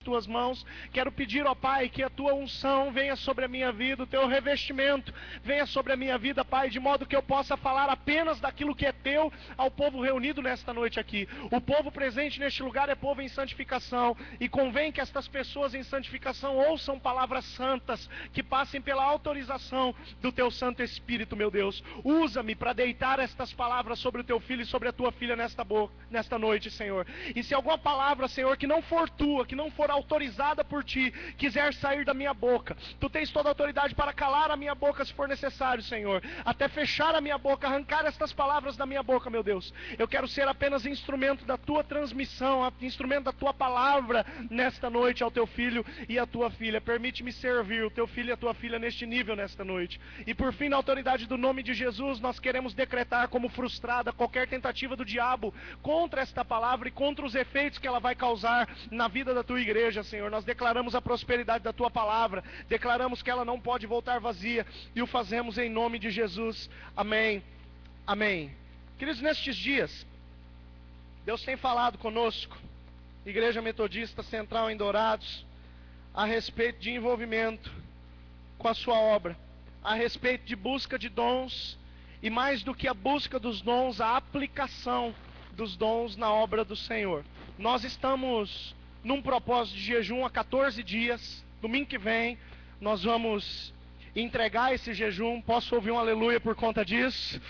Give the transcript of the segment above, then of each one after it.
tuas mãos. Quero pedir, ó Pai, que a tua unção venha sobre a minha vida, o teu revestimento venha sobre a minha vida, Pai, de modo que eu possa falar apenas daquilo que é teu ao povo reunido nesta noite aqui. O povo presente neste lugar é povo em santificação, e convém que estas pessoas em santificação ouçam palavras santas, que passem pela autorização do teu Santo Espírito, meu Deus. Usa-me para deitar estas palavras sobre o teu filho e sobre a tua filha nesta noite, Senhor. E se alguma palavra, Senhor, que não for tua, que não for autorizada por ti, quiser sair da minha boca, tu tens toda a autoridade para calar a minha boca se for necessário, Senhor, até fechar a minha boca, arrancar estas palavras da minha boca, meu Deus. Eu quero ser apenas instrumento da tua transmissão, instrumento da tua palavra nesta noite ao teu filho e à tua filha. Permite-me servir o teu filho e a tua filha neste nível nesta noite. E por fim, na autoridade do nome de Jesus, nós queremos decretar como frustrada qualquer tentativa do diabo contra esta palavra e contra os efeitos que ela vai causar na vida da tua igreja, Senhor. Nós declaramos a prosperidade da tua palavra, declaramos que ela não pode voltar vazia, e o fazemos em nome de Jesus. Amém. Amém. Queridos, nestes dias, Deus tem falado conosco, Igreja Metodista Central em Dourados, a respeito de envolvimento com a sua obra, a respeito de busca de dons, e mais do que a busca dos dons, a aplicação dos dons na obra do Senhor. Nós estamos num propósito de jejum há 14 dias, domingo que vem nós vamos entregar esse jejum. Posso ouvir um aleluia por conta disso?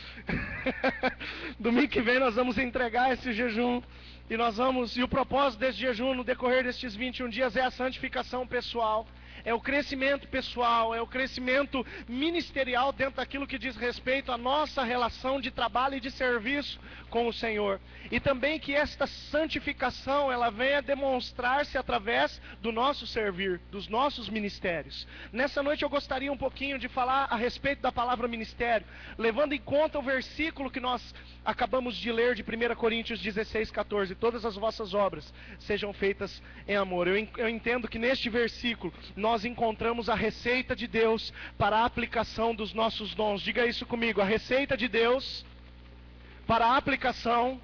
Domingo que vem nós vamos entregar esse jejum, e o propósito desse jejum no decorrer destes 21 dias é a santificação pessoal, é o crescimento pessoal, é o crescimento ministerial dentro daquilo que diz respeito à nossa relação de trabalho e de serviço com o Senhor. E também que esta santificação, ela venha demonstrar-se através do nosso servir, dos nossos ministérios. Nessa noite eu gostaria um pouquinho de falar a respeito da palavra ministério, levando em conta o versículo que nós acabamos de ler de 1 Coríntios 16:14. Todas as vossas obras sejam feitas em amor. Eu entendo que neste versículo nós encontramos a receita de Deus para a aplicação dos nossos dons. Diga isso comigo: a receita de Deus para a aplicação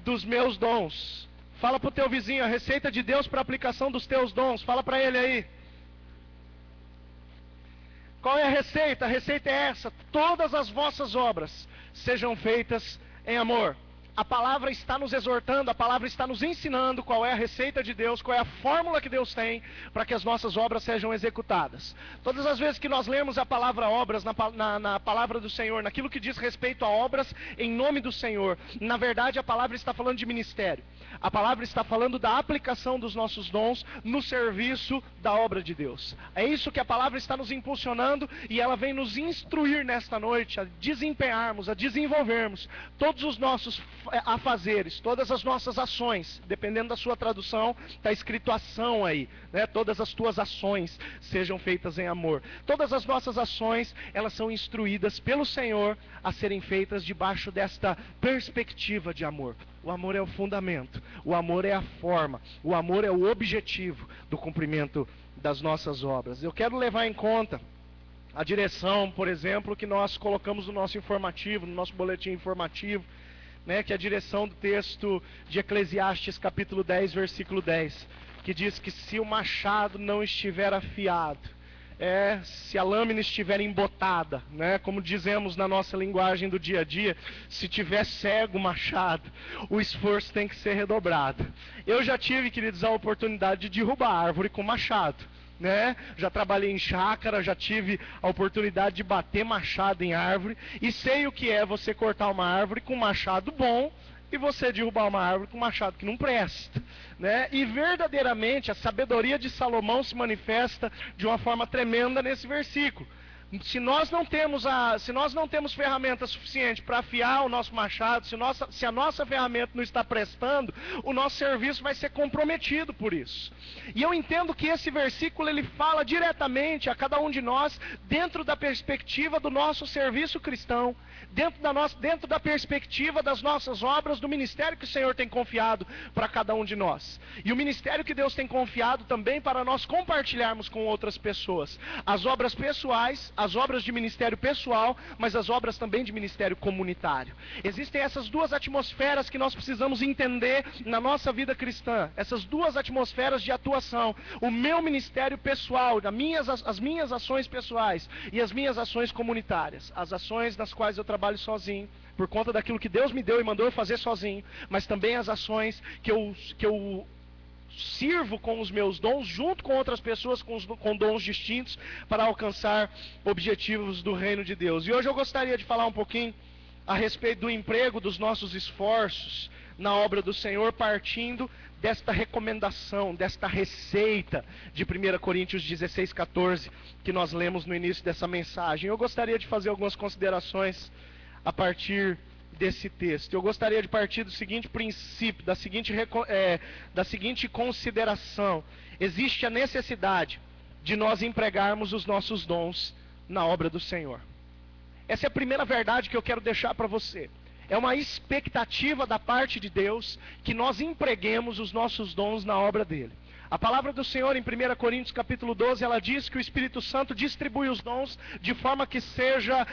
dos meus dons. Fala para o teu vizinho: a receita de Deus para a aplicação dos teus dons. Fala para ele aí. Qual é a receita? A receita é essa: todas as vossas obras sejam feitas em amor. A palavra está nos exortando, a palavra está nos ensinando qual é a receita de Deus, qual é a fórmula que Deus tem para que as nossas obras sejam executadas. Todas as vezes que nós lemos a palavra obras na palavra do Senhor, naquilo que diz respeito a obras em nome do Senhor, na verdade a palavra está falando de ministério. A palavra está falando da aplicação dos nossos dons no serviço da obra de Deus. É isso que a palavra está nos impulsionando, e ela vem nos instruir nesta noite a desempenharmos, a desenvolvermos todos os nossos afazeres, todas as nossas ações. Dependendo da sua tradução, está escrito ação aí, né? Todas as tuas ações sejam feitas em amor. Todas as nossas ações, elas são instruídas pelo Senhor a serem feitas debaixo desta perspectiva de amor. O amor é o fundamento, o amor é a forma, o amor é o objetivo do cumprimento das nossas obras. Eu quero levar em conta a direção, por exemplo, que nós colocamos no nosso informativo, no nosso boletim informativo, né, que é a direção do texto de Eclesiastes capítulo 10, versículo 10, que diz que se o machado não estiver afiado, se a lâmina estiver embotada, né, como dizemos na nossa linguagem do dia a dia, se tiver cego o machado, o esforço tem que ser redobrado. Eu já tive, queridos, a oportunidade de derrubar árvore com machado, né? Já trabalhei em chácara, já tive a oportunidade de bater machado em árvore, e sei o que é você cortar uma árvore com um machado bom e você derrubar uma árvore com um machado que não presta, né? E verdadeiramente a sabedoria de Salomão se manifesta de uma forma tremenda nesse versículo. Se nós não temos ferramenta suficiente para afiar o nosso machado, se a nossa ferramenta não está prestando, o nosso serviço vai ser comprometido por isso. E eu entendo que esse versículo ele fala diretamente a cada um de nós dentro da perspectiva do nosso serviço cristão, dentro da perspectiva das nossas obras, do ministério que o Senhor tem confiado para cada um de nós. E o ministério que Deus tem confiado também para nós compartilharmos com outras pessoas. As obras pessoais, as obras de ministério pessoal, mas as obras também de ministério comunitário. Existem essas duas atmosferas que nós precisamos entender na nossa vida cristã. Essas duas atmosferas de atuação. O meu ministério pessoal, as minhas ações pessoais e as minhas ações comunitárias. As ações nas quais eu trabalho sozinho, por conta daquilo que Deus me deu e mandou eu fazer sozinho, mas também as ações que eu sirvo com os meus dons, junto com outras pessoas com dons distintos, para alcançar objetivos do reino de Deus. E hoje eu gostaria de falar um pouquinho a respeito do emprego dos nossos esforços na obra do Senhor, partindo desta recomendação, desta receita de 1 Coríntios 16, 14, que nós lemos no início dessa mensagem. Eu gostaria de fazer algumas considerações a partir desse texto. Eu gostaria de partir do seguinte princípio, da seguinte consideração. Existe a necessidade de nós empregarmos os nossos dons na obra do Senhor. Essa é a primeira verdade que eu quero deixar para você. É uma expectativa da parte de Deus que nós empreguemos os nossos dons na obra dele. A palavra do Senhor em 1 Coríntios capítulo 12, ela diz que o Espírito Santo distribui os dons de forma que seja,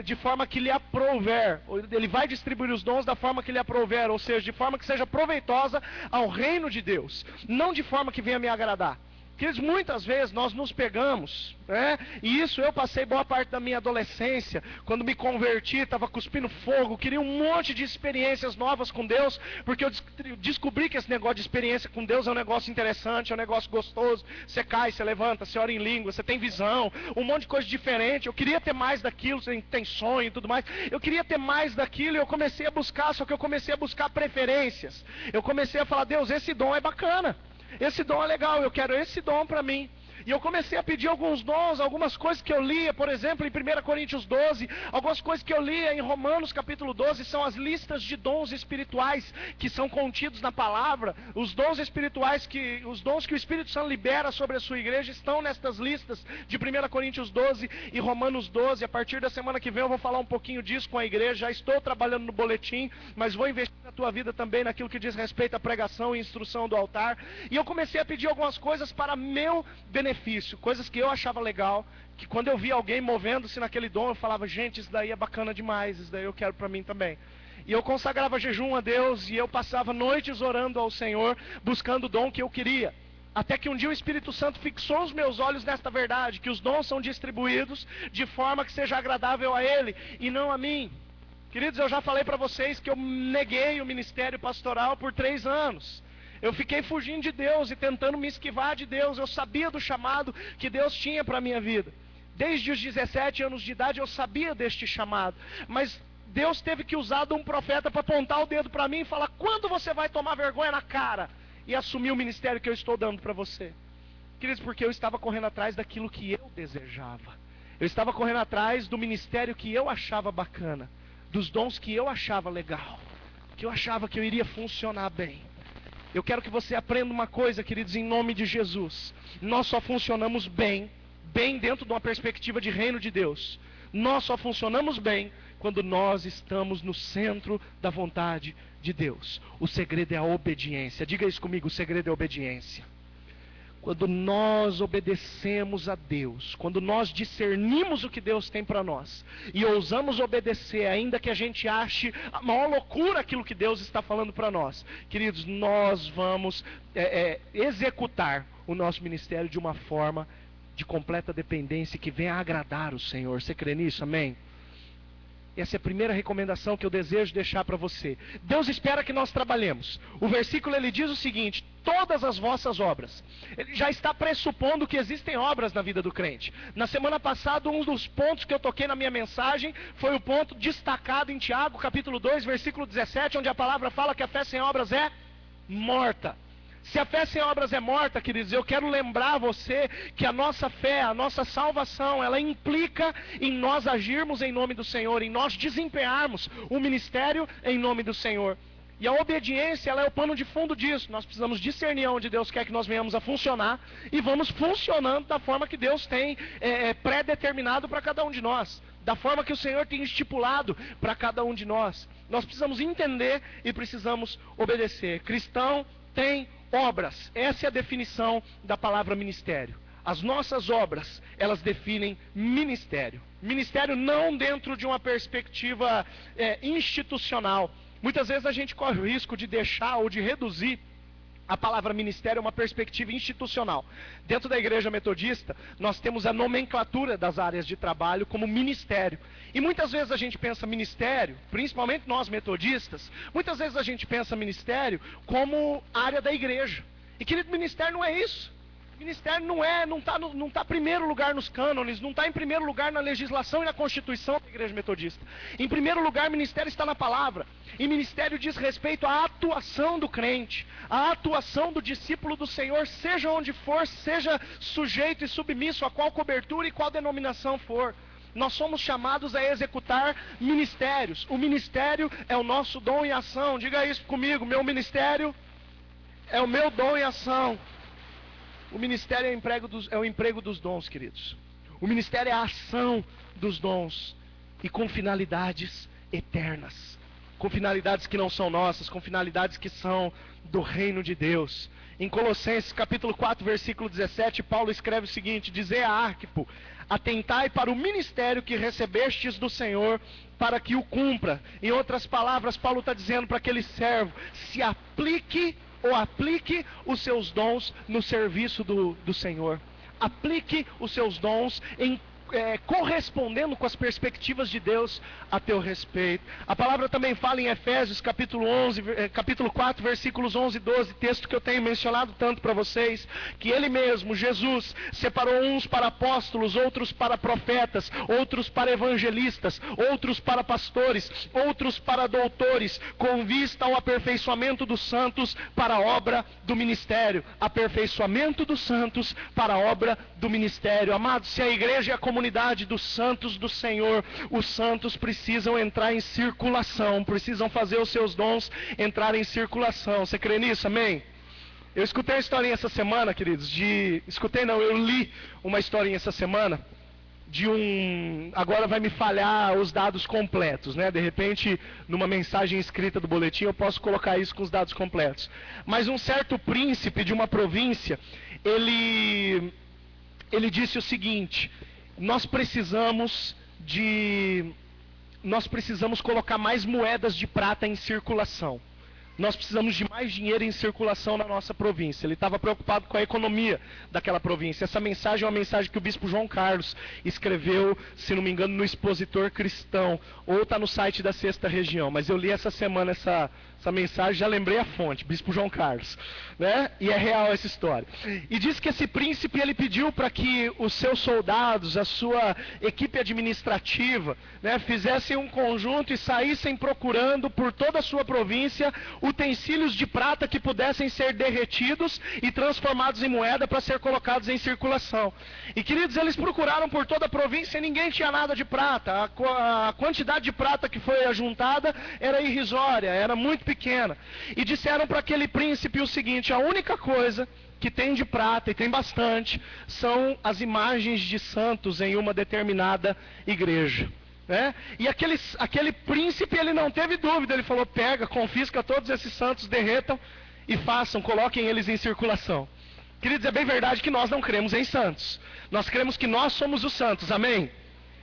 de forma que lhe aprouver. Ele vai distribuir os dons da forma que lhe aprouver, ou seja, de forma que seja proveitosa ao reino de Deus, não de forma que venha me agradar. Queridos, muitas vezes nós nos pegamos, né? E isso eu passei boa parte da minha adolescência, quando me converti, estava cuspindo fogo, queria um monte de experiências novas com Deus, porque eu descobri que esse negócio de experiência com Deus é um negócio interessante, é um negócio gostoso. Você cai, você levanta, você ora em língua, você tem visão, um monte de coisa diferente. Eu queria ter mais daquilo, você tem sonho e tudo mais. Eu queria ter mais daquilo e eu comecei a buscar, só que eu comecei a buscar preferências. Eu comecei a falar: Deus, esse dom é bacana. Esse dom é legal, eu quero esse dom para mim. E eu comecei a pedir alguns dons, algumas coisas que eu lia, por exemplo, em 1 Coríntios 12, algumas coisas que eu lia em Romanos capítulo 12, são as listas de dons espirituais que são contidos na palavra. Os dons espirituais, os dons que o Espírito Santo libera sobre a sua igreja estão nestas listas de 1 Coríntios 12 e Romanos 12. A partir da semana que vem eu vou falar um pouquinho disso com a igreja. Já estou trabalhando no boletim, mas vou investir na tua vida também naquilo que diz respeito à pregação e instrução do altar. E eu comecei a pedir algumas coisas para meu benefício, coisas que eu achava legal, que quando eu via alguém movendo-se naquele dom, eu falava: gente, isso daí é bacana demais, isso daí eu quero para mim também. E eu consagrava jejum a Deus, e eu passava noites orando ao Senhor, buscando o dom que eu queria. Até que um dia o Espírito Santo fixou os meus olhos nesta verdade, que os dons são distribuídos de forma que seja agradável a Ele e não a mim. Queridos, eu já falei para vocês que eu neguei o ministério pastoral por 3 anos. Eu fiquei fugindo de Deus e tentando me esquivar de Deus. Eu sabia do chamado que Deus tinha para a minha vida. Desde os 17 anos de idade eu sabia deste chamado. Mas Deus teve que usar de um profeta para apontar o dedo para mim e falar: quando você vai tomar vergonha na cara e assumir o ministério que eu estou dando para você? Queridos, porque eu estava correndo atrás daquilo que eu desejava. Eu estava correndo atrás do ministério que eu achava bacana, dos dons que eu achava legal, que eu achava que eu iria funcionar bem. Eu quero que você aprenda uma coisa, queridos, em nome de Jesus. Nós só funcionamos bem dentro de uma perspectiva de reino de Deus. Nós só funcionamos bem quando nós estamos no centro da vontade de Deus. O segredo é a obediência. Diga isso comigo: o segredo é a obediência. Quando nós obedecemos a Deus, quando nós discernimos o que Deus tem para nós e ousamos obedecer, ainda que a gente ache a maior loucura aquilo que Deus está falando para nós, queridos, nós vamos executar o nosso ministério de uma forma de completa dependência que venha a agradar o Senhor. Você crê nisso? Amém? Essa é a primeira recomendação que eu desejo deixar para você. Deus espera que nós trabalhemos. O versículo ele diz o seguinte: todas as vossas obras. Ele já está pressupondo que existem obras na vida do crente. Na semana passada, um dos pontos que eu toquei na minha mensagem foi o ponto destacado em Tiago, capítulo 2, versículo 17, onde a palavra fala que a fé sem obras é morta. Se a fé sem obras é morta, queridos, eu quero lembrar você que a nossa fé, a nossa salvação, ela implica em nós agirmos em nome do Senhor, em nós desempenharmos o ministério em nome do Senhor. E a obediência, ela é o pano de fundo disso. Nós precisamos discernir onde Deus quer que nós venhamos a funcionar e vamos funcionando da forma que Deus tem pré-determinado para cada um de nós, da forma que o Senhor tem estipulado para cada um de nós. Nós precisamos entender e precisamos obedecer. Cristão tem obras. Essa é a definição da palavra ministério. As nossas obras, elas definem ministério. Ministério não dentro de uma perspectiva institucional. Muitas vezes a gente corre o risco de deixar ou de reduzir a palavra ministério a uma perspectiva institucional. Dentro da igreja metodista, nós temos a nomenclatura das áreas de trabalho como ministério. E muitas vezes a gente pensa ministério, principalmente nós metodistas, muitas vezes a gente pensa ministério como área da igreja. E querido, ministério não é isso. Ministério não está em primeiro lugar nos cânones, não está em primeiro lugar na legislação e na constituição da igreja metodista. Em primeiro lugar, ministério está na palavra. E ministério diz respeito à atuação do crente, à atuação do discípulo do Senhor, seja onde for, seja sujeito e submisso a qual cobertura e qual denominação for. Nós somos chamados a executar ministérios. O ministério é o nosso dom e ação. Diga isso comigo, meu ministério é o meu dom e ação. O ministério é o emprego dos dons, queridos. O ministério é a ação dos dons. E com finalidades eternas. Com finalidades que não são nossas, com finalidades que são do reino de Deus. Em Colossenses capítulo 4, versículo 17, Paulo escreve o seguinte: dizei a Arquipo, atentai para o ministério que recebestes do Senhor, para que o cumpra. Em outras palavras, Paulo está dizendo para aquele servo: se aplique os seus dons no serviço do Senhor. Aplique os seus dons correspondendo com as perspectivas de Deus a teu respeito. A palavra também fala em Efésios capítulo 4, versículos 11 e 12, texto que eu tenho mencionado tanto para vocês, que Ele mesmo, Jesus, separou uns para apóstolos, outros para profetas, outros para evangelistas, outros para pastores, outros para doutores, com vista ao aperfeiçoamento dos santos para a obra do ministério. Aperfeiçoamento dos santos para a obra do ministério. Amados, se a igreja é a comunidade dos santos do Senhor, os santos precisam entrar em circulação, precisam fazer os seus dons entrar em circulação. Você crê nisso? Amém? Eu escutei uma historinha essa semana, queridos, eu li uma historinha essa semana agora vai me falhar os dados completos, né? De repente, numa mensagem escrita do boletim, eu posso colocar isso com os dados completos. Mas um certo príncipe de uma província, ele disse o seguinte: nós precisamos colocar mais moedas de prata em circulação. Nós precisamos de mais dinheiro em circulação na nossa província. Ele estava preocupado com a economia daquela província. Essa mensagem é uma mensagem que o bispo João Carlos escreveu, se não me engano, no Expositor Cristão, ou está no site da Sexta Região. Mas eu li essa semana essa mensagem, já lembrei a fonte, bispo João Carlos, né? E é real essa história. E diz que esse príncipe, ele pediu para que os seus soldados, a sua equipe administrativa, né, fizessem um conjunto e saíssem procurando por toda a sua província utensílios de prata que pudessem ser derretidos e transformados em moeda para ser colocados em circulação. E queridos, eles procuraram por toda a província e ninguém tinha nada de prata. A quantidade de prata que foi ajuntada era irrisória, era muito pequena. E disseram para aquele príncipe o seguinte: a única coisa que tem de prata, e tem bastante, são as imagens de santos em uma determinada igreja. Né? E aquele príncipe, ele não teve dúvida, ele falou: pega, confisca todos esses santos, derretam e coloquem eles em circulação. Queridos, é bem verdade que nós não cremos em santos. Nós cremos que nós somos os santos, amém?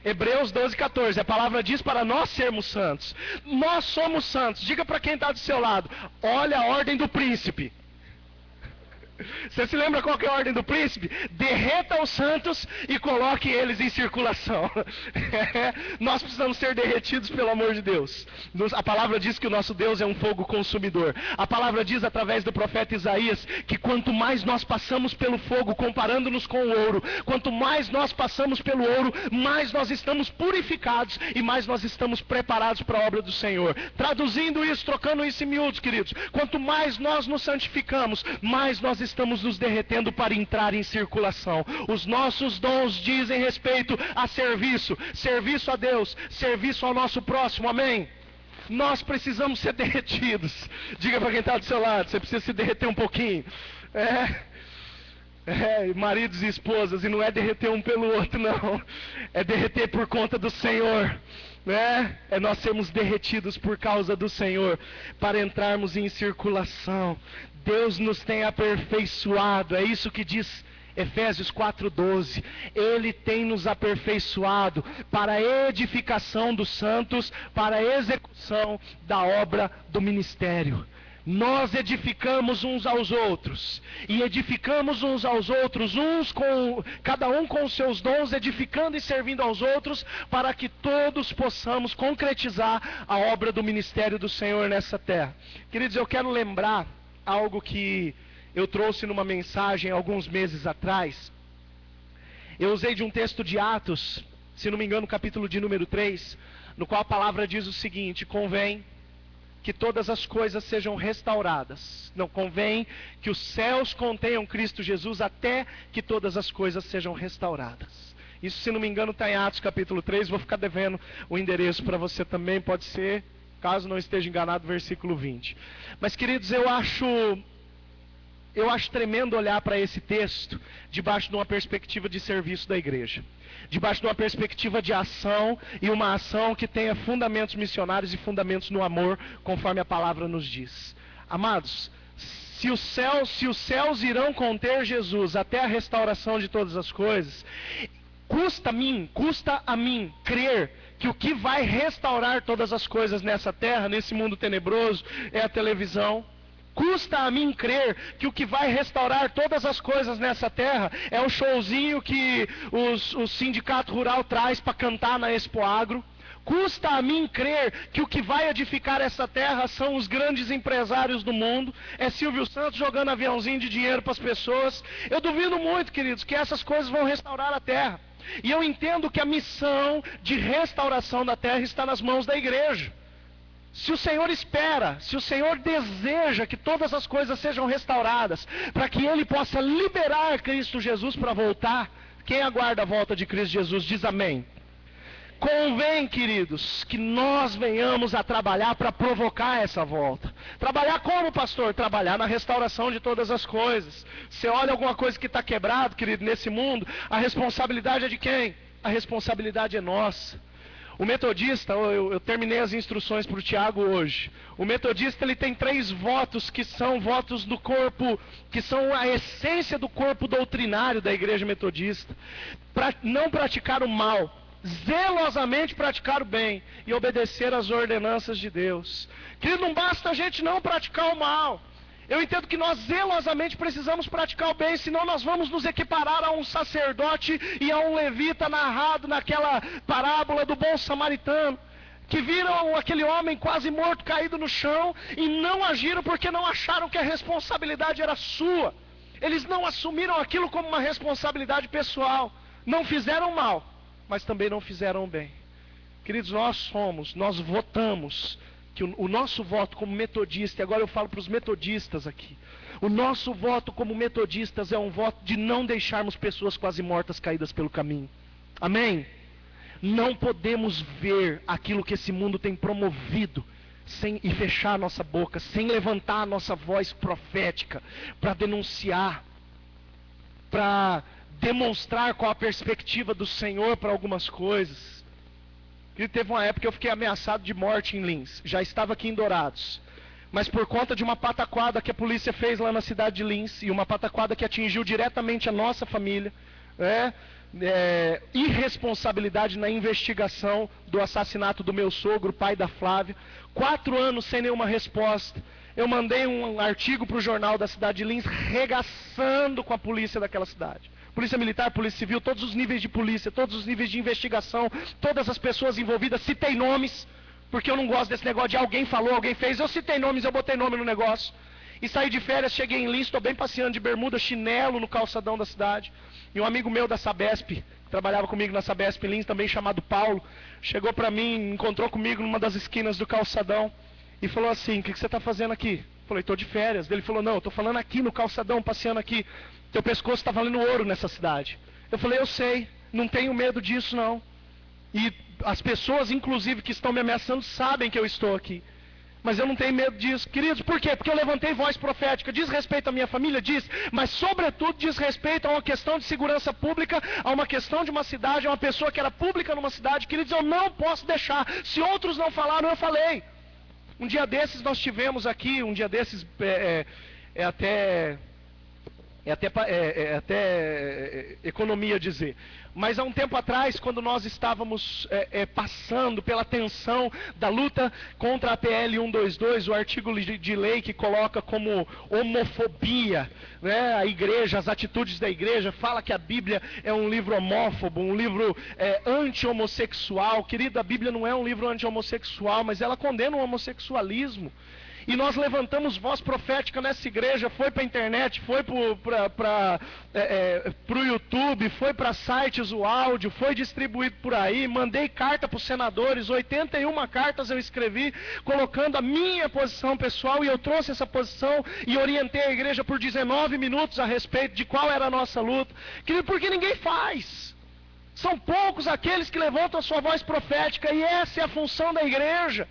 Hebreus 12:14, a palavra diz para nós sermos santos. Nós somos santos. Diga para quem está do seu lado: olha a ordem do príncipe. Você se lembra qual que é a ordem do príncipe? Derreta os santos e coloque eles em circulação. Nós precisamos ser derretidos pelo amor de Deus. A palavra diz que o nosso Deus é um fogo consumidor. A palavra diz através do profeta Isaías que quanto mais nós passamos pelo fogo, comparando-nos com o ouro, quanto mais nós passamos pelo ouro, mais nós estamos purificados e mais nós estamos preparados para a obra do Senhor. Traduzindo isso, trocando isso em miúdos, queridos, quanto mais nós nos santificamos, mais nós estamos nos derretendo para entrar em circulação. Os nossos dons dizem respeito a serviço a Deus, serviço ao nosso próximo, amém? Nós precisamos ser derretidos. Diga para quem está do seu lado: você precisa se derreter um pouquinho. Maridos e esposas, e não é derreter um pelo outro, não. É derreter por conta do Senhor. Nós sermos derretidos por causa do Senhor, para entrarmos em circulação. Deus nos tem aperfeiçoado, é isso que diz Efésios 4:12, Ele tem nos aperfeiçoado para a edificação dos santos, para a execução da obra do ministério. Nós edificamos uns aos outros, e edificamos uns aos outros, cada um com os seus dons, edificando e servindo aos outros, para que todos possamos concretizar a obra do ministério do Senhor nessa terra. Queridos, eu quero lembrar algo que eu trouxe numa mensagem alguns meses atrás. Eu usei de um texto de Atos, se não me engano, capítulo de número 3, no qual a palavra diz o seguinte: convém que todas as coisas sejam restauradas. Não, convém que os céus contenham Cristo Jesus até que todas as coisas sejam restauradas. Isso, se não me engano, está em Atos capítulo 3, vou ficar devendo o endereço para você também, pode ser, caso não esteja enganado, versículo 20. Mas, queridos, eu acho tremendo olhar para esse texto debaixo de uma perspectiva de serviço da igreja, debaixo de uma perspectiva de ação, e uma ação que tenha fundamentos missionários e fundamentos no amor, conforme a palavra nos diz. Amados, se os céus irão conter Jesus até a restauração de todas as coisas, custa a mim crer que o que vai restaurar todas as coisas nessa terra, nesse mundo tenebroso, é a televisão. Custa a mim crer que o que vai restaurar todas as coisas nessa terra é o showzinho que o sindicato rural traz para cantar na Expo Agro. Custa a mim crer que o que vai edificar essa terra são os grandes empresários do mundo, é Silvio Santos jogando aviãozinho de dinheiro para as pessoas. Eu duvido muito, queridos, que essas coisas vão restaurar a terra. E eu entendo que a missão de restauração da terra está nas mãos da igreja. Se o Senhor espera, se o Senhor deseja que todas as coisas sejam restauradas, para que Ele possa liberar Cristo Jesus para voltar, quem aguarda a volta de Cristo Jesus diz amém. Convém, queridos, que nós venhamos a trabalhar para provocar essa volta. Trabalhar como, pastor? Trabalhar na restauração de todas as coisas. Você olha alguma coisa que está quebrado, querido, nesse mundo, a responsabilidade é de quem? A responsabilidade é nossa. O metodista, eu terminei as instruções para o Tiago hoje. O metodista, ele tem 3 votos que são votos do corpo, que são a essência do corpo doutrinário da igreja metodista. Não praticar o mal, zelosamente praticar o bem e obedecer às ordenanças de Deus. Querido, não basta a gente não praticar o mal. Eu entendo que nós zelosamente precisamos praticar o bem, senão nós vamos nos equiparar a um sacerdote e a um levita narrado naquela parábola do bom samaritano, que viram aquele homem quase morto, caído no chão, e não agiram porque não acharam que a responsabilidade era sua. Eles não assumiram aquilo como uma responsabilidade pessoal. Não fizeram mal, mas também não fizeram bem. Queridos, nós votamos, que o nosso voto como metodista, e agora eu falo para os metodistas aqui, o nosso voto como metodistas é um voto de não deixarmos pessoas quase mortas caídas pelo caminho. Amém? Não podemos ver aquilo que esse mundo tem promovido e fechar a nossa boca, sem levantar a nossa voz profética para denunciar, para demonstrar qual a perspectiva do Senhor para algumas coisas. E teve uma época que eu fiquei ameaçado de morte em Lins. Já estava aqui em Dourados. Mas por conta de uma pataquada que a polícia fez lá na cidade de Lins, e uma pataquada que atingiu diretamente a nossa família, irresponsabilidade na investigação do assassinato do meu sogro, pai da Flávia, 4 anos sem nenhuma resposta. Eu mandei um artigo para o jornal da cidade de Lins, regaçando com a polícia daquela cidade. Polícia Militar, Polícia Civil, todos os níveis de polícia, todos os níveis de investigação, todas as pessoas envolvidas, citei nomes, porque eu não gosto desse negócio de alguém falou, alguém fez, eu citei nomes, eu botei nome no negócio. E saí de férias, cheguei em Lins, estou bem passeando de bermuda, chinelo no calçadão da cidade. E um amigo meu da Sabesp, que trabalhava comigo na Sabesp Lins, também chamado Paulo, chegou para mim, encontrou comigo numa das esquinas do calçadão e falou assim: o que você está fazendo aqui? Eu falei: estou de férias. Ele falou: não, eu estou falando aqui no calçadão, passeando aqui. Teu pescoço está valendo ouro nessa cidade. Eu falei: eu sei, não tenho medo disso não. E as pessoas, inclusive, que estão me ameaçando, sabem que eu estou aqui. Mas eu não tenho medo disso. Queridos, por quê? Porque eu levantei voz profética. Diz respeito à minha família? Diz. Mas sobretudo diz respeito a uma questão de segurança pública, a uma questão de uma cidade, a uma pessoa que era pública numa cidade. Queridos, eu não posso deixar. Se outros não falaram, eu falei. Um dia desses nós tivemos aqui, um dia desses é até economia dizer. Mas há um tempo atrás, quando nós estávamos passando pela tensão da luta contra a PL 122, o artigo de lei que coloca como homofobia, né, a igreja, as atitudes da igreja, fala que a Bíblia é um livro homófobo, um livro anti-homossexual. Querido, a Bíblia não é um livro anti-homossexual, mas ela condena o homossexualismo. E nós levantamos voz profética nessa igreja, foi para a internet, foi para o YouTube, foi para sites o áudio, foi distribuído por aí, mandei carta para os senadores, 81 cartas eu escrevi, colocando a minha posição pessoal, e eu trouxe essa posição e orientei a igreja por 19 minutos a respeito de qual era a nossa luta. Querido, porque ninguém faz. São poucos aqueles que levantam a sua voz profética, e essa é a função da igreja.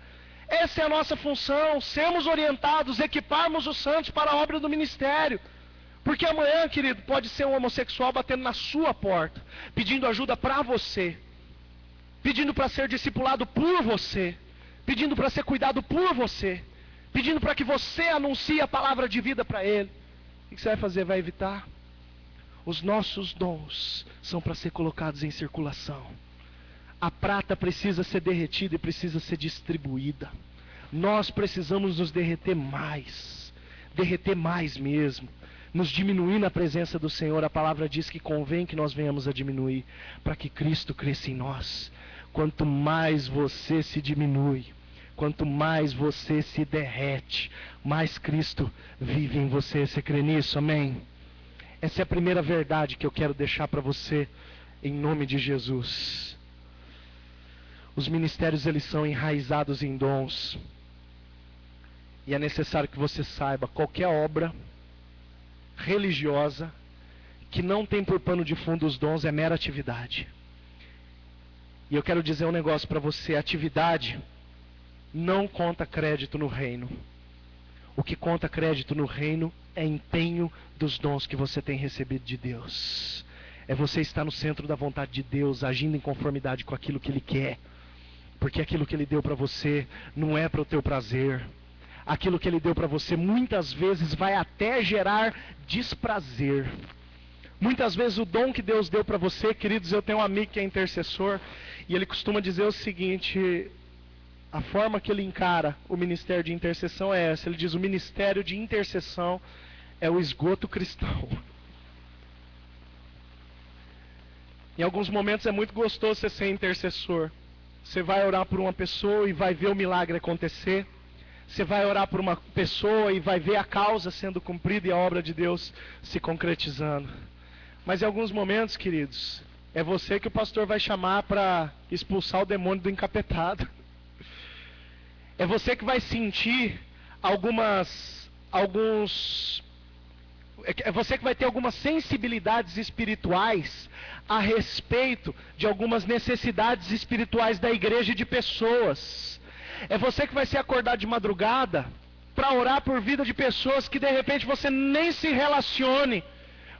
Essa é a nossa função, sermos orientados, equiparmos os santos para a obra do ministério. Porque amanhã, querido, pode ser um homossexual batendo na sua porta, pedindo ajuda para você, pedindo para ser discipulado por você, pedindo para ser cuidado por você, pedindo para que você anuncie a palavra de vida para ele. O que você vai fazer? Vai evitar? Os nossos dons são para ser colocados em circulação. A prata precisa ser derretida e precisa ser distribuída. Nós precisamos nos derreter mais mesmo, nos diminuir na presença do Senhor. A palavra diz que convém que nós venhamos a diminuir, para que Cristo cresça em nós. Quanto mais você se diminui, quanto mais você se derrete, mais Cristo vive em você. Você crê nisso? Amém? Essa é a primeira verdade que eu quero deixar para você, em nome de Jesus. Os ministérios, eles são enraizados em dons. E é necessário que você saiba, qualquer obra religiosa que não tem por pano de fundo os dons é mera atividade. E eu quero dizer um negócio para você: atividade não conta crédito no reino. O que conta crédito no reino é empenho dos dons que você tem recebido de Deus. É você estar no centro da vontade de Deus, agindo em conformidade com aquilo que Ele quer. Porque aquilo que Ele deu para você não é para o teu prazer. Aquilo que Ele deu para você muitas vezes vai até gerar desprazer. Muitas vezes o dom que Deus deu para você, queridos, eu tenho um amigo que é intercessor, e ele costuma dizer o seguinte: a forma que ele encara o ministério de intercessão é essa. Ele diz: o ministério de intercessão é o esgoto cristão. Em alguns momentos é muito gostoso você ser intercessor. Você vai orar por uma pessoa e vai ver o milagre acontecer. Você vai orar por uma pessoa e vai ver a causa sendo cumprida e a obra de Deus se concretizando. Mas em alguns momentos, queridos, é você que o pastor vai chamar para expulsar o demônio do encapetado. É você que vai sentir é você que vai ter algumas sensibilidades espirituais a respeito de algumas necessidades espirituais da igreja e de pessoas. É você que vai se acordar de madrugada para orar por vida de pessoas que de repente você nem se relacione.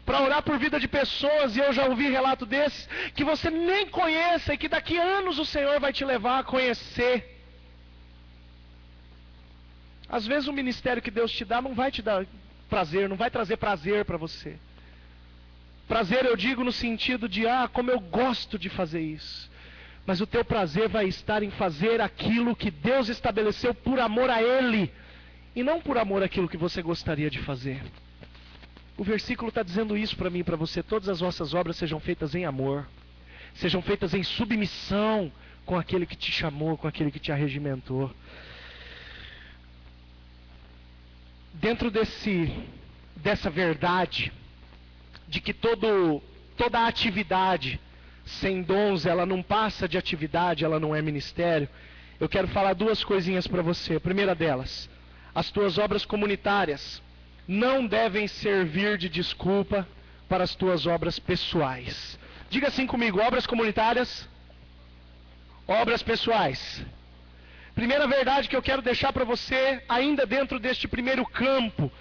Para orar por vida de pessoas, e eu já ouvi relato desses, que você nem conheça e que daqui a anos o Senhor vai te levar a conhecer. Às vezes o ministério que Deus te dá não vai te dar prazer, não vai trazer prazer para você. Prazer eu digo no sentido de, como eu gosto de fazer isso. Mas o teu prazer vai estar em fazer aquilo que Deus estabeleceu por amor a Ele, e não por amor àquilo que você gostaria de fazer. O versículo está dizendo isso para mim e para você: todas as vossas obras sejam feitas em amor, sejam feitas em submissão com aquele que te chamou, com aquele que te arregimentou. Dentro dessa verdade de que toda atividade sem dons, ela não passa de atividade, ela não é ministério, eu quero falar duas coisinhas para você. A primeira delas: as tuas obras comunitárias não devem servir de desculpa para as tuas obras pessoais. Diga assim comigo: obras comunitárias, obras pessoais. Primeira verdade que eu quero deixar para você, ainda dentro deste primeiro campo,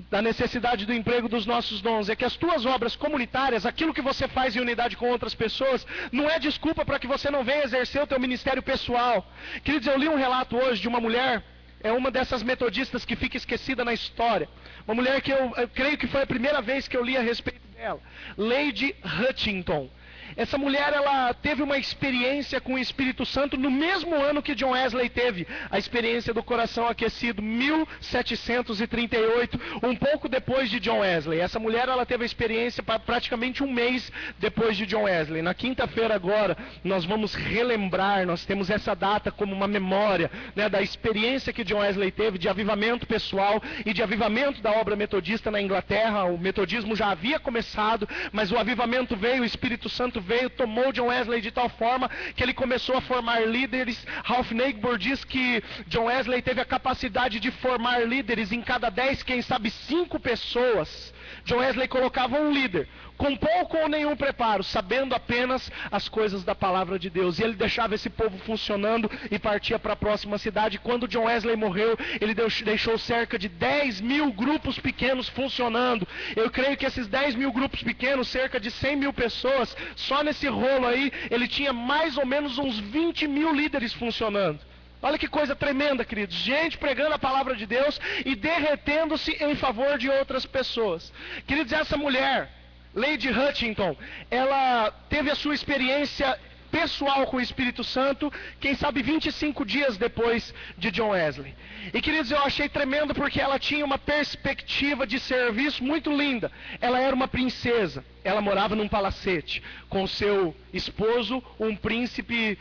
da necessidade do emprego dos nossos dons, é que as tuas obras comunitárias, aquilo que você faz em unidade com outras pessoas, não é desculpa para que você não venha exercer o teu ministério pessoal. Queridos, eu li um relato hoje de uma mulher, é uma dessas metodistas que fica esquecida na história, uma mulher que eu creio que foi a primeira vez que eu li a respeito dela, Lady Hutchinson. Essa mulher, ela teve uma experiência com o Espírito Santo no mesmo ano que John Wesley teve a experiência do coração aquecido, 1738, um pouco depois de John Wesley. Essa mulher, ela teve a experiência praticamente um mês depois de John Wesley. Na quinta-feira agora, nós vamos relembrar, nós temos essa data como uma memória, né, da experiência que John Wesley teve de avivamento pessoal e de avivamento da obra metodista na Inglaterra. O metodismo já havia começado, mas o avivamento veio, o Espírito Santo veio, tomou John Wesley de tal forma que ele começou a formar líderes. Ralph Nagle diz que John Wesley teve a capacidade de formar líderes em cada 10, quem sabe 5 pessoas. John Wesley colocava um líder, com pouco ou nenhum preparo, sabendo apenas as coisas da palavra de Deus. E ele deixava esse povo funcionando e partia para a próxima cidade. Quando John Wesley morreu, ele deixou cerca de 10 mil grupos pequenos funcionando. Eu creio que esses 10 mil grupos pequenos, cerca de 100 mil pessoas, só nesse rolo aí, ele tinha mais ou menos uns 20 mil líderes funcionando. Olha que coisa tremenda, queridos. Gente pregando a palavra de Deus e derretendo-se em favor de outras pessoas. Queridos, essa mulher, Lady Hutchinson, ela teve a sua experiência pessoal com o Espírito Santo, quem sabe 25 dias depois de John Wesley. E queridos, eu achei tremendo porque ela tinha uma perspectiva de serviço muito linda. Ela era uma princesa, ela morava num palacete com seu esposo, um príncipe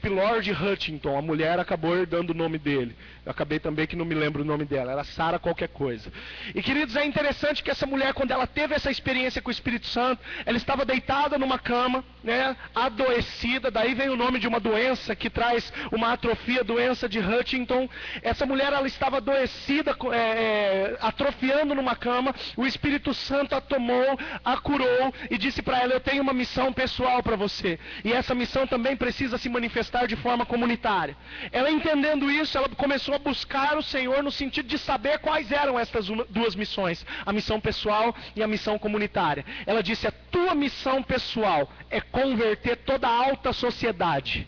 Lord Hutchinson. A mulher acabou herdando o nome dele. Eu acabei também que não me lembro o nome dela, era Sarah qualquer coisa. E queridos, é interessante que essa mulher, quando ela teve essa experiência com o Espírito Santo, ela estava deitada numa cama, né, adoecida, daí vem o nome de uma doença que traz uma atrofia, doença de Hutchinson. Essa mulher, ela estava adoecida, atrofiando numa cama. O Espírito Santo a tomou, a curou e disse para ela: eu tenho uma missão pessoal para você, e essa missão também precisa se manifestar de forma comunitária. Ela, entendendo isso, ela começou a buscar o Senhor no sentido de saber quais eram estas duas missões, a missão pessoal e a missão comunitária. Ela disse: a tua missão pessoal é converter toda a alta sociedade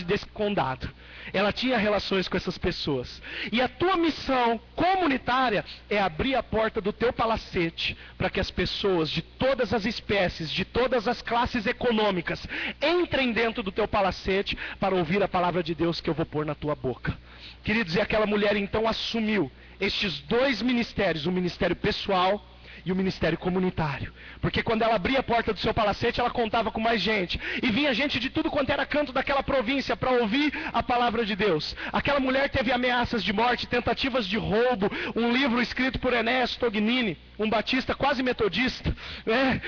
desse condado. Ela tinha relações com essas pessoas. E a tua missão comunitária é abrir a porta do teu palacete para que as pessoas de todas as espécies, de todas as classes econômicas, entrem dentro do teu palacete para ouvir a palavra de Deus que eu vou pôr na tua boca. Queridos, e aquela mulher então assumiu estes dois ministérios, o ministério pessoal e o ministério comunitário. Porque quando ela abria a porta do seu palacete, ela contava com mais gente. E vinha gente de tudo quanto era canto daquela província para ouvir a palavra de Deus. Aquela mulher teve ameaças de morte, tentativas de roubo. Um livro escrito por Enéas Tognini, um batista quase metodista, né?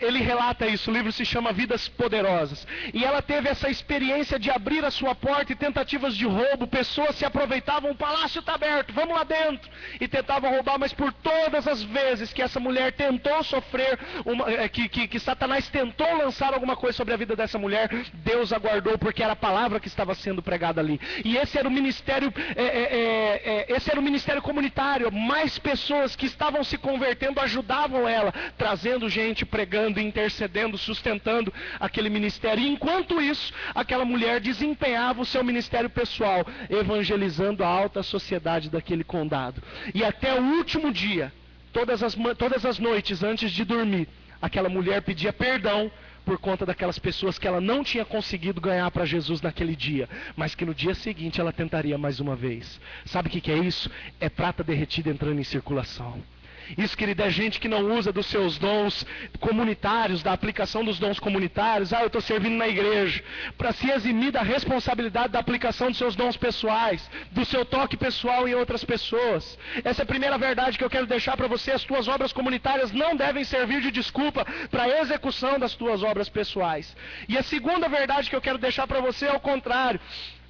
Ele relata isso. O livro se chama Vidas Poderosas. E ela teve essa experiência de abrir a sua porta e tentativas de roubo. Pessoas se aproveitavam, o palácio está aberto, vamos lá dentro. E tentavam roubar, mas por todas as vezes que essa mulher tentou sofrer, que Satanás tentou lançar alguma coisa sobre a vida dessa mulher, Deus aguardou, porque era a palavra que estava sendo pregada ali. E esse era o ministério, comunitário. Mais pessoas que estavam se convertendo ajudavam ela, trazendo gente, pregando, intercedendo, sustentando aquele ministério. E enquanto isso, aquela mulher desempenhava o seu ministério pessoal, evangelizando a alta sociedade daquele condado. E até o último dia, todas as noites antes de dormir, aquela mulher pedia perdão por conta daquelas pessoas que ela não tinha conseguido ganhar para Jesus naquele dia, mas que no dia seguinte ela tentaria mais uma vez. Sabe o que é isso? É prata derretida entrando em circulação. Isso, querido, é gente que não usa dos seus dons comunitários, da aplicação dos dons comunitários. Eu estou servindo na igreja, para se eximir da responsabilidade da aplicação dos seus dons pessoais, do seu toque pessoal em outras pessoas. Essa é a primeira verdade que eu quero deixar para você. As tuas obras comunitárias não devem servir de desculpa para a execução das tuas obras pessoais. E a segunda verdade que eu quero deixar para você é o contrário.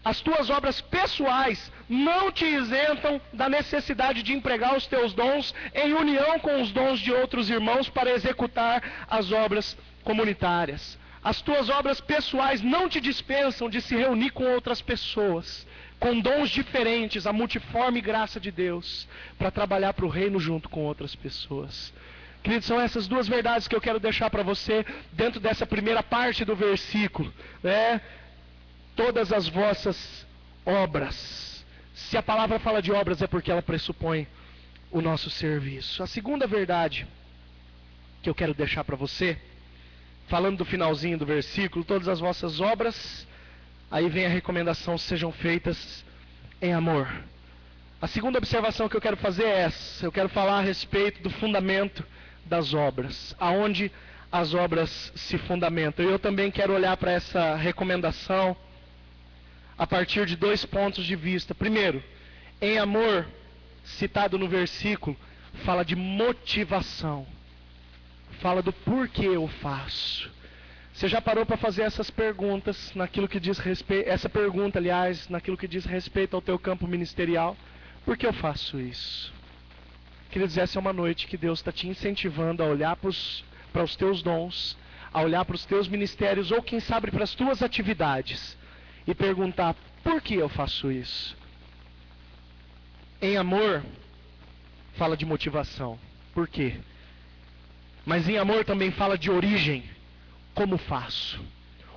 As tuas obras pessoais não te isentam da necessidade de empregar os teus dons em união com os dons de outros irmãos para executar as obras comunitárias. as tuas obras pessoais não te dispensam de se reunir com outras pessoas, com dons diferentes, a multiforme graça de Deus, para trabalhar para o reino junto com outras pessoas. Queridos, são essas duas verdades que eu quero deixar para você dentro dessa primeira parte do versículo, né? Todas as vossas obras. Se a palavra fala de obras é porque ela pressupõe o nosso serviço. A segunda verdade que eu quero deixar para você, falando do finalzinho do versículo, todas as vossas obras, aí vem a recomendação, sejam feitas em amor. A segunda observação que eu quero fazer é essa. Eu quero falar a respeito do fundamento das obras, aonde as obras se fundamentam. Eu também quero olhar para essa recomendação a partir de dois pontos de vista. Primeiro, em amor, citado no versículo, fala de motivação, fala do porquê eu faço. Você já parou para fazer essas perguntas naquilo que diz respeito, essa pergunta, aliás, naquilo que diz respeito ao teu campo ministerial? Por que eu faço isso? Queridos, essa é uma noite que Deus está te incentivando a olhar para os teus dons, a olhar para os teus ministérios, ou quem sabe para as tuas atividades, e perguntar, por que eu faço isso? Em amor, fala de motivação. Por quê? Mas em amor também fala de origem. Como faço?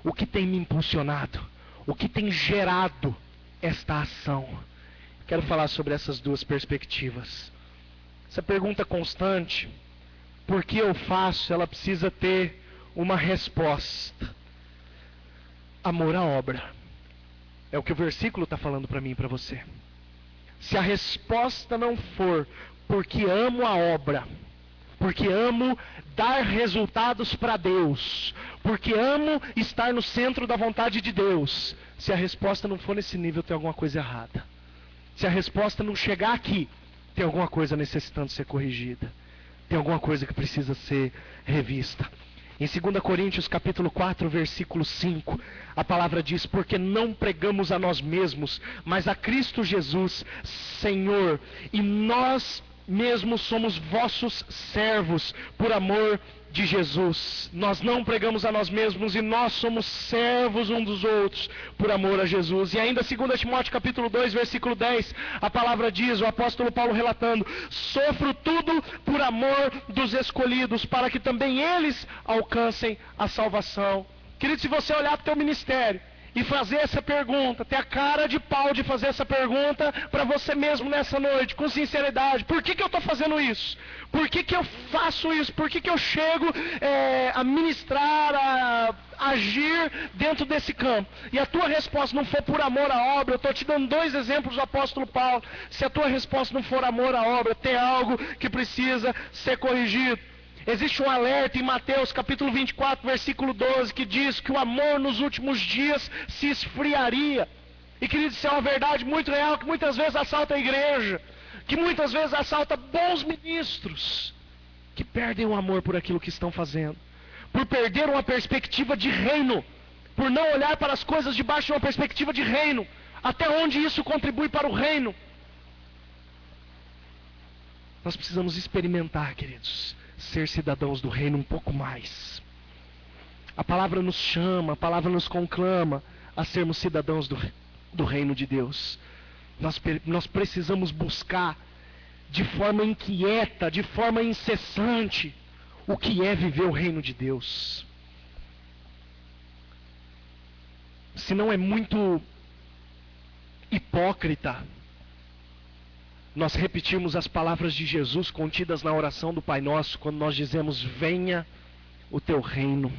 O que tem me impulsionado? O que tem gerado esta ação? Quero falar sobre essas duas perspectivas. Essa pergunta constante, por que eu faço, ela precisa ter uma resposta. Amor à obra. É o que o versículo está falando para mim e para você. Se a resposta não for porque amo a obra, porque amo dar resultados para Deus, porque amo estar no centro da vontade de Deus, se a resposta não for nesse nível, tem alguma coisa errada. Se a resposta não chegar aqui, tem alguma coisa necessitando ser corrigida. Tem alguma coisa que precisa ser revista. Em 2 Coríntios capítulo 4, versículo 5, a palavra diz, porque não pregamos a nós mesmos, mas a Cristo Jesus, Senhor, e nós mesmos somos vossos servos, por amor de Jesus. Nós não pregamos a nós mesmos e nós somos servos uns dos outros, por amor a Jesus. E ainda 2 Timóteo capítulo 2, versículo 10, a palavra diz, o apóstolo Paulo relatando, sofro tudo por amor dos escolhidos, para que também eles alcancem a salvação. Querido, se você olhar para o teu ministério e fazer essa pergunta, ter a cara de pau de fazer essa pergunta para você mesmo nessa noite, com sinceridade, por que eu estou fazendo isso? Por que eu faço isso? Por que eu chego a ministrar, a agir dentro desse campo? E a tua resposta não for por amor à obra, eu estou te dando dois exemplos do apóstolo Paulo. Se a tua resposta não for amor à obra, tem algo que precisa ser corrigido. Existe um alerta em Mateus capítulo 24, versículo 12, que diz que o amor nos últimos dias se esfriaria. E queridos, isso é uma verdade muito real, que muitas vezes assalta a igreja, que muitas vezes assalta bons ministros, que perdem o amor por aquilo que estão fazendo, por perder uma perspectiva de reino, por não olhar para as coisas debaixo de uma perspectiva de reino, até onde isso contribui para o reino. Nós precisamos experimentar, queridos, ser cidadãos do reino um pouco mais. A palavra nos chama, a palavra nos conclama a sermos cidadãos do reino de Deus. Nós precisamos buscar de forma inquieta, de forma incessante, o que é viver o reino de Deus. Se não é muito hipócrita nós repetimos as palavras de Jesus contidas na oração do Pai Nosso, quando nós dizemos, venha o teu reino.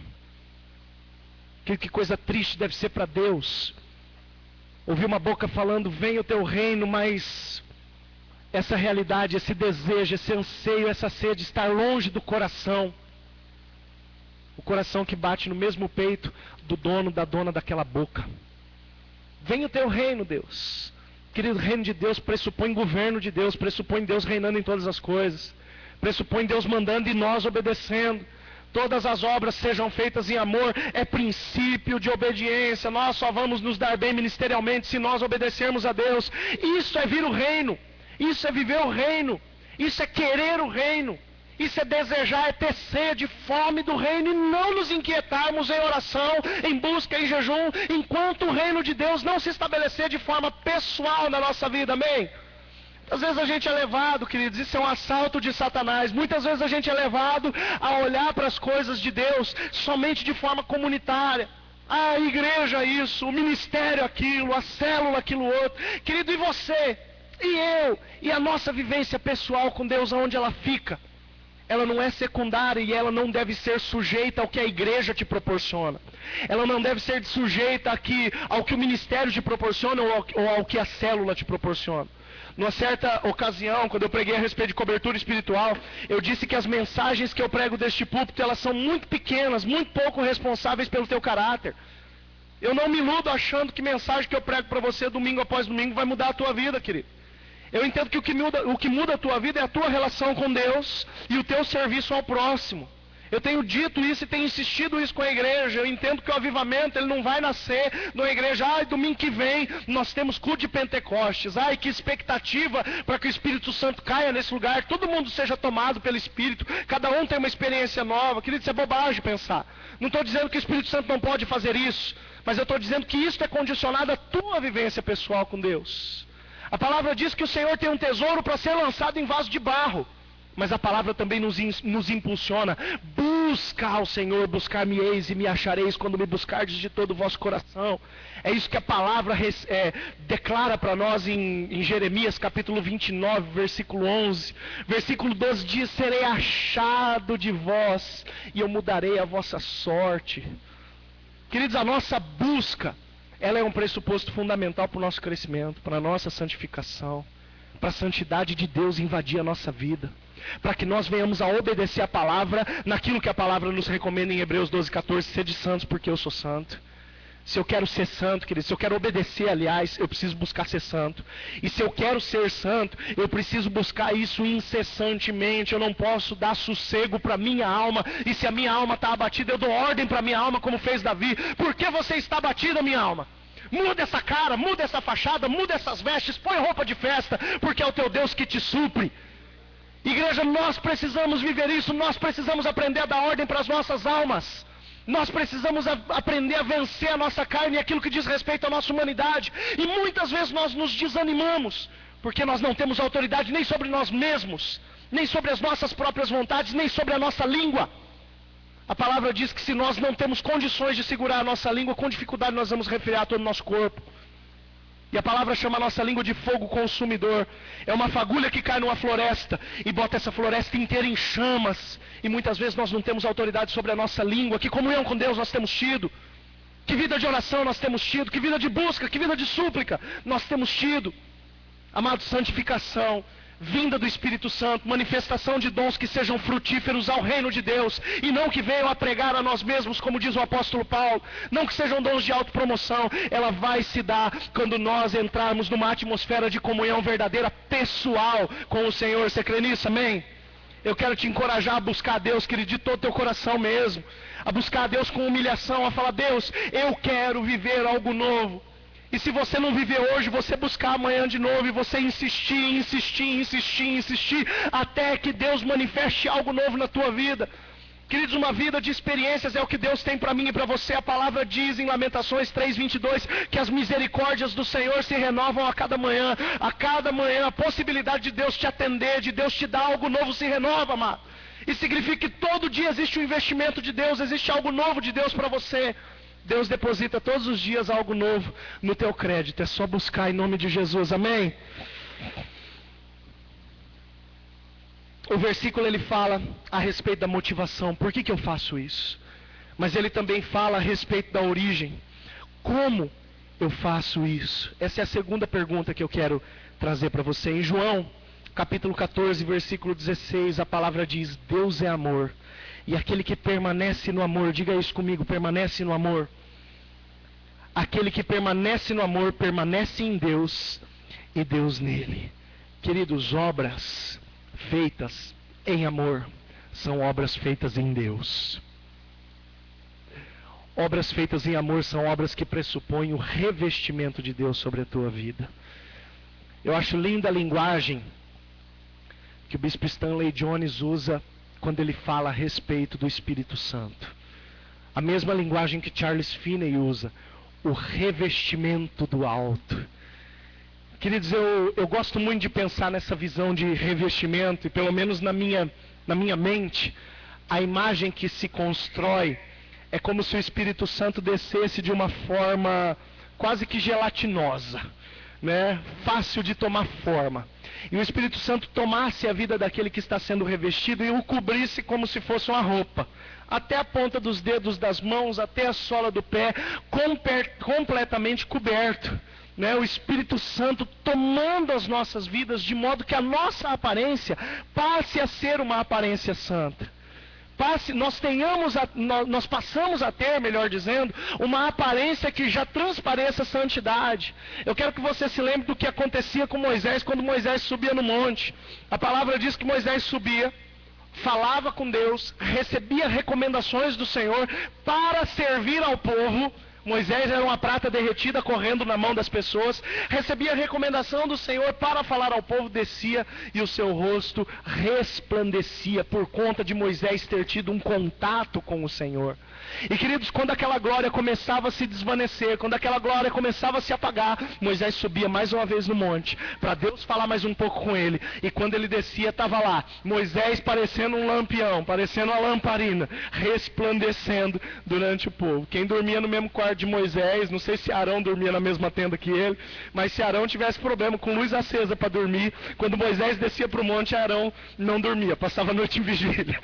Que coisa triste deve ser para Deus ouvir uma boca falando, venha o teu reino, mas essa realidade, esse desejo, esse anseio, essa sede estar longe do coração. O coração que bate no mesmo peito do dono, da dona daquela boca. Venha o teu reino, Deus. Querido, o reino de Deus pressupõe governo de Deus, pressupõe Deus reinando em todas as coisas, pressupõe Deus mandando e nós obedecendo. Todas as obras sejam feitas em amor, é princípio de obediência. Nós só vamos nos dar bem ministerialmente se nós obedecermos a Deus. Isso é vir o reino, isso é viver o reino, isso é querer o reino. Isso é desejar, é ter sede, fome do reino, e não nos inquietarmos em oração, em busca, em jejum, enquanto o reino de Deus não se estabelecer de forma pessoal na nossa vida, amém? Muitas vezes a gente é levado, queridos, isso é um assalto de Satanás. Muitas vezes a gente é levado a olhar para as coisas de Deus somente de forma comunitária. A igreja isso, o ministério aquilo, a célula aquilo outro. Querido, e você, e eu, e a nossa vivência pessoal com Deus, aonde ela fica? Ela não é secundária e ela não deve ser sujeita ao que a igreja te proporciona. Ela não deve ser sujeita ao que o ministério te proporciona ou ao que a célula te proporciona. Numa certa ocasião, quando eu preguei a respeito de cobertura espiritual, eu disse que as mensagens que eu prego deste púlpito, elas são muito pequenas, muito pouco responsáveis pelo teu caráter. Eu não me iludo achando que mensagem que eu prego para você domingo após domingo vai mudar a tua vida, querido. Eu entendo que o que muda a tua vida é a tua relação com Deus e o teu serviço ao próximo. Eu tenho dito isso e tenho insistido isso com a igreja. Eu entendo que o avivamento ele não vai nascer numa igreja, domingo que vem nós temos culto de Pentecostes. Que expectativa para que o Espírito Santo caia nesse lugar, todo mundo seja tomado pelo Espírito, cada um tem uma experiência nova. Querido, isso é bobagem pensar. Não estou dizendo que o Espírito Santo não pode fazer isso, mas eu estou dizendo que isso é condicionado à tua vivência pessoal com Deus. A palavra diz que o Senhor tem um tesouro para ser lançado em vaso de barro. Mas a palavra também nos impulsiona. Busca ao Senhor, buscar-me-eis e me achareis quando me buscardes de todo o vosso coração. É isso que a palavra declara para nós em Jeremias capítulo 29, versículo 11. Versículo 12 diz: serei achado de vós e eu mudarei a vossa sorte. Queridos, a nossa busca, ela é um pressuposto fundamental para o nosso crescimento, para a nossa santificação, para a santidade de Deus invadir a nossa vida, para que nós venhamos a obedecer a palavra naquilo que a palavra nos recomenda em Hebreus 12:14, sede santos porque eu sou santo. Se eu quero ser santo, querido, se eu quero obedecer, aliás, eu preciso buscar ser santo. E se eu quero ser santo, eu preciso buscar isso incessantemente. Eu não posso dar sossego para minha alma. E se a minha alma está abatida, eu dou ordem para minha alma, como fez Davi. Por que você está abatida, minha alma? Muda essa cara, muda essa fachada, muda essas vestes, põe roupa de festa, porque é o teu Deus que te supre. Igreja, nós precisamos viver isso, nós precisamos aprender a dar ordem para as nossas almas. Nós precisamos aprender a vencer a nossa carne e aquilo que diz respeito à nossa humanidade. E muitas vezes nós nos desanimamos, porque nós não temos autoridade nem sobre nós mesmos, nem sobre as nossas próprias vontades, nem sobre a nossa língua. A palavra diz que se nós não temos condições de segurar a nossa língua, com dificuldade nós vamos refrear todo o nosso corpo. E a palavra chama a nossa língua de fogo consumidor. É uma fagulha que cai numa floresta e bota essa floresta inteira em chamas. E muitas vezes nós não temos autoridade sobre a nossa língua. Que comunhão com Deus nós temos tido? Que vida de oração nós temos tido? Que vida de busca, que vida de súplica nós temos tido? Amado, santificação, vinda do Espírito Santo, manifestação de dons que sejam frutíferos ao reino de Deus, e não que venham a pregar a nós mesmos, como diz o apóstolo Paulo, não que sejam dons de autopromoção. Ela vai se dar quando nós entrarmos numa atmosfera de comunhão verdadeira, pessoal com o Senhor. Você crê nisso? Amém? Eu quero te encorajar a buscar a Deus, querido, de todo o teu coração mesmo, a buscar a Deus com humilhação, a falar: Deus, eu quero viver algo novo. E se você não viver hoje, você buscar amanhã de novo, e você insistir, até que Deus manifeste algo novo na tua vida. Queridos, uma vida de experiências é o que Deus tem para mim e para você. A palavra diz em Lamentações 3:22 que as misericórdias do Senhor se renovam a cada manhã. A cada manhã a possibilidade de Deus te atender, de Deus te dar algo novo, se renova, amado. Isso significa que todo dia existe um investimento de Deus, existe algo novo de Deus para você. Deus deposita todos os dias algo novo no teu crédito. É só buscar em nome de Jesus, amém? O versículo ele fala a respeito da motivação. Por que eu faço isso? Mas ele também fala a respeito da origem. Como eu faço isso? Essa é a segunda pergunta que eu quero trazer para você. Em João, capítulo 14, versículo 16, a palavra diz: Deus é amor. E aquele que permanece no amor, diga isso comigo, permanece no amor. Aquele que permanece no amor, permanece em Deus e Deus nele. Queridos, obras feitas em amor são obras feitas em Deus. Obras feitas em amor são obras que pressupõem o revestimento de Deus sobre a tua vida. Eu acho linda a linguagem que o bispo Stanley Jones usa quando ele fala a respeito do Espírito Santo. A mesma linguagem que Charles Finney usa, o revestimento do alto. Queridos, eu gosto muito de pensar nessa visão de revestimento, e pelo menos na minha mente, a imagem que se constrói é como se o Espírito Santo descesse de uma forma quase que gelatinosa, né? Fácil de tomar forma. E o Espírito Santo tomasse a vida daquele que está sendo revestido e o cobrisse como se fosse uma roupa. Até a ponta dos dedos das mãos, até a sola do pé, completamente coberto. O Espírito Santo tomando as nossas vidas de modo que a nossa aparência passe a ser uma aparência santa. Nós passamos a ter, melhor dizendo, uma aparência que já transpareça a santidade. Eu quero que você se lembre do que acontecia com Moisés quando Moisés subia no monte. A palavra diz que Moisés subia, falava com Deus, recebia recomendações do Senhor para servir ao povo. Moisés era uma prata derretida correndo na mão das pessoas, recebia a recomendação do Senhor para falar ao povo, descia e o seu rosto resplandecia por conta de Moisés ter tido um contato com o Senhor. E queridos, quando aquela glória começava a se desvanecer, quando aquela glória começava a se apagar, Moisés subia mais uma vez no monte, para Deus falar mais um pouco com ele. E quando ele descia, estava lá, Moisés parecendo um lampião, parecendo uma lamparina, resplandecendo durante o povo. Quem dormia no mesmo quarto de Moisés, não sei se Arão dormia na mesma tenda que ele, mas se Arão tivesse problema com luz acesa para dormir, quando Moisés descia para o monte, Arão não dormia, passava a noite em vigília.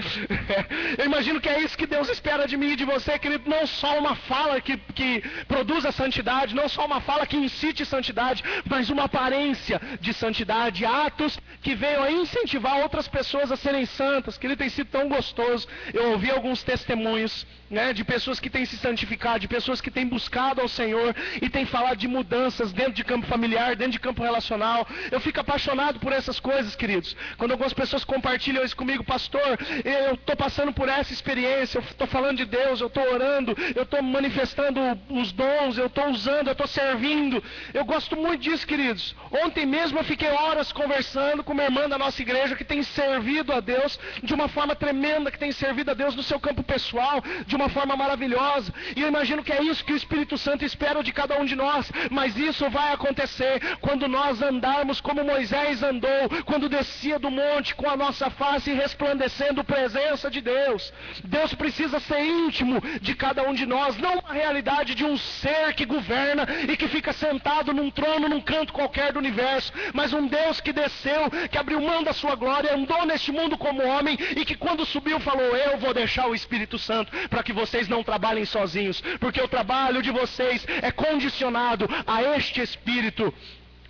Eu imagino que é isso que Deus espera de mim e de você, querido, não só uma fala que produza santidade, não só uma fala que incite santidade, mas uma aparência de santidade, atos que venham a incentivar outras pessoas a serem santas. Querido, tem sido tão gostoso. Eu ouvi alguns testemunhos, de pessoas que têm se santificado, de pessoas que têm buscado ao Senhor e têm falado de mudanças dentro de campo familiar, dentro de campo relacional. Eu fico apaixonado por essas coisas, queridos. Quando algumas pessoas compartilham isso comigo, pastor, eu estou passando por essa experiência, eu estou falando de Deus, eu estou orando, eu estou manifestando os dons, eu estou usando, eu estou servindo. Eu gosto muito disso, queridos. Ontem mesmo eu fiquei horas conversando com uma irmã da nossa igreja que tem servido a Deus de uma forma tremenda, que tem servido a Deus no seu campo pessoal, de uma forma maravilhosa. E eu imagino que é isso que o Espírito Santo espera de cada um de nós. Mas isso vai acontecer quando nós andarmos como Moisés andou, quando descia do monte com a nossa face resplandecendo presença de Deus. Deus precisa ser íntimo de cada um de nós, não a realidade de um ser que governa e que fica sentado num trono num canto qualquer do universo, mas um Deus que desceu, que abriu mão da sua glória, andou neste mundo como homem e que quando subiu falou: eu vou deixar o Espírito Santo para que vocês não trabalhem sozinhos, porque o trabalho de vocês é condicionado a este Espírito.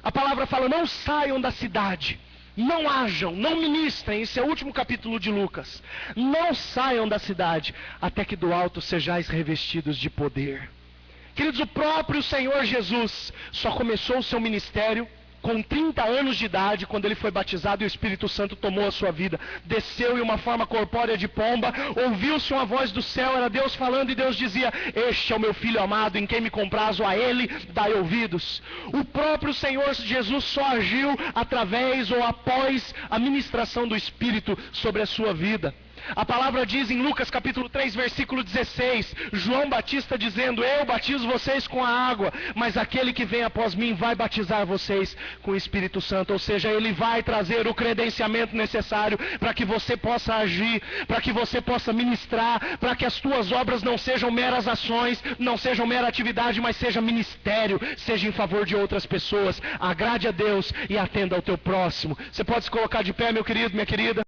A palavra fala: não saiam da cidade, não hajam, não ministrem. Esse é o último capítulo de Lucas. Não saiam da cidade até que do alto sejais revestidos de poder. Queridos, o próprio Senhor Jesus só começou o seu ministério com 30 anos de idade, quando ele foi batizado e o Espírito Santo tomou a sua vida. Desceu em uma forma corpórea de pomba, ouviu-se uma voz do céu, era Deus falando, e Deus dizia: este é o meu Filho amado, em quem me comprazo, a ele dai ouvidos. O próprio Senhor Jesus só agiu através ou após a ministração do Espírito sobre a sua vida. A palavra diz em Lucas capítulo 3, versículo 16, João Batista dizendo: eu batizo vocês com a água, mas aquele que vem após mim vai batizar vocês com o Espírito Santo. Ou seja, ele vai trazer o credenciamento necessário para que você possa agir, para que você possa ministrar, para que as tuas obras não sejam meras ações, não sejam mera atividade, mas seja ministério, seja em favor de outras pessoas. Agrade a Deus e atenda ao teu próximo. Você pode se colocar de pé, meu querido, minha querida?